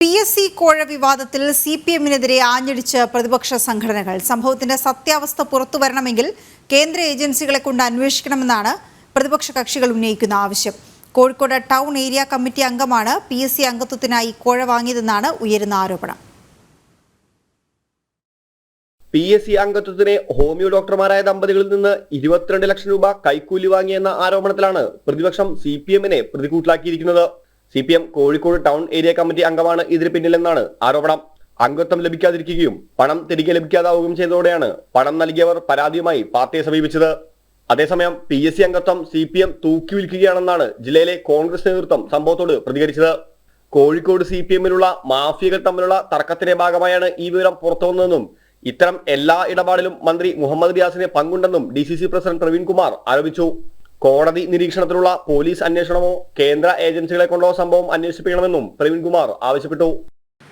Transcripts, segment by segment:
PSC കോഴ വിവാദത്തിൽ CPM-നെതിരെ ആഞ്ഞടിച്ച് പ്രതിപക്ഷ സംഘടനകൾ. സംഭവത്തിന്റെ സത്യാവസ്ഥ പുറത്തുവരണമെങ്കിൽ കേന്ദ്ര ഏജൻസികളെ കൊണ്ട് അന്വേഷിക്കണമെന്നാണ് പ്രതിപക്ഷ കക്ഷികൾ ഉന്നയിക്കുന്ന ആവശ്യം. കോഴിക്കോട് ടൗൺ ഏരിയ കമ്മിറ്റി അംഗമാണ് PSC അംഗത്വത്തിനായി കോഴ വാങ്ങിയതെന്നാണ് ഉയരുന്ന ആരോപണം. PSC അംഗത്വത്തിന് ഹോമിയോ ഡോക്ടർമാരായ ദമ്പതികളിൽ നിന്ന് 22 ലക്ഷം രൂപ കൈക്കൂലി വാങ്ങിയെന്ന ആരോപണത്തിലാണ് പ്രതിപക്ഷം CPM-നെ പ്രതികൂട്ടിലാക്കിയിരിക്കുന്നത്. CPM Kozhikode town area committee അംഗമാണ് ഇതിന് പിന്നിലെന്നാണ് ആരോപണം. അംഗത്വം ലഭിക്കാതിരിക്കുകയും പണം തിരികെ ലഭിക്കാതാവുകയും ചെയ്തതോടെയാണ് പണം നൽകിയവർ പരാതിയുമായി പാർട്ടിയെ സമീപിച്ചത്. അതേസമയം PSC അംഗത്വം CPM തൂക്കി വിൽക്കുകയാണെന്നാണ് ജില്ലയിലെ കോൺഗ്രസ് നേതൃത്വം സംഭവത്തോട് പ്രതികരിച്ചത്. കോഴിക്കോട് CPM-ലുള്ള മാഫിയകൾ തമ്മിലുള്ള തർക്കത്തിന്റെ ഭാഗമായാണ് ഈ വിവരം പുറത്തുവന്നതെന്നും ഇത്തരം എല്ലാ ഇടപാടിലും മന്ത്രി മുഹമ്മദ് റിയാസിന് പങ്കുണ്ടെന്നും DCC പ്രസിഡന്റ് പ്രവീൺ കുമാർ ആരോപിച്ചു. കോടതി നിരീക്ഷണത്തിലുള്ള പോലീസ് അന്വേഷണമോ കേന്ദ്ര ഏജൻസികളെ കൊണ്ടോ സംഭവം അന്വേഷിപ്പിക്കണമെന്നും പ്രവീൺ കുമാർ ആവശ്യപ്പെട്ടു.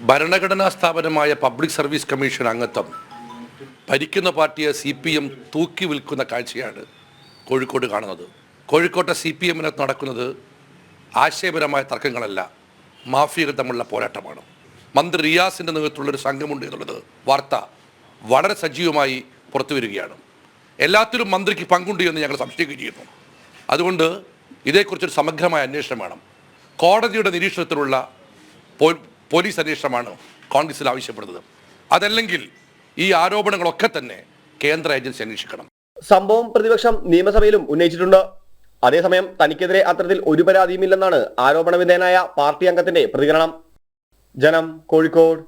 ഭരണഘടനാ സ്ഥാപനമായ പബ്ലിക് സർവീസ് കമ്മീഷൻ അംഗത്വം ഭരിക്കുന്ന പാർട്ടിയെ CPM തൂക്കി വിൽക്കുന്ന കാഴ്ചയാണ് കോഴിക്കോട് കാണുന്നത്. കോഴിക്കോട്ടെ CPM-നകത്ത് നടക്കുന്നത് ആശയപരമായ തർക്കങ്ങളല്ല, മാഫിയകൾ തമ്മിലുള്ള പോരാട്ടമാണ്. മന്ത്രി റിയാസിൻ്റെ നേതൃത്വത്തിലുള്ളൊരു സംഘമുണ്ട് എന്നുള്ളത് വാർത്ത വളരെ സജീവമായി പുറത്തു വരികയാണ്. എല്ലാത്തിലും മന്ത്രിക്ക് പങ്കുണ്ട് എന്ന് ഞങ്ങൾ സംശയിക്കുകയും ചെയ്യുന്നു. അതുകൊണ്ട് ഇതേക്കുറിച്ചൊരു സമഗ്രമായ അന്വേഷണം വേണം. കോടതിയുടെ നിരീക്ഷണത്തിലുള്ള പോലീസ് അന്വേഷണമാണ് കോൺഗ്രസിൽ ആവശ്യപ്പെടുന്നത്. അതല്ലെങ്കിൽ ഈ ആരോപണങ്ങളൊക്കെ തന്നെ കേന്ദ്ര ഏജൻസി അന്വേഷിക്കണം. സംഭവം പ്രതിപക്ഷം നിയമസഭയിലും ഉന്നയിച്ചിട്ടുണ്ട്. അതേസമയം തനിക്കെതിരെ അത്തരത്തിൽ ഒരു പരാതിയുമില്ലെന്നാണ് ആരോപണ വിധേയനായ പാർട്ടി അംഗത്തിന്റെ പ്രതികരണം. ജനം, കോഴിക്കോട്.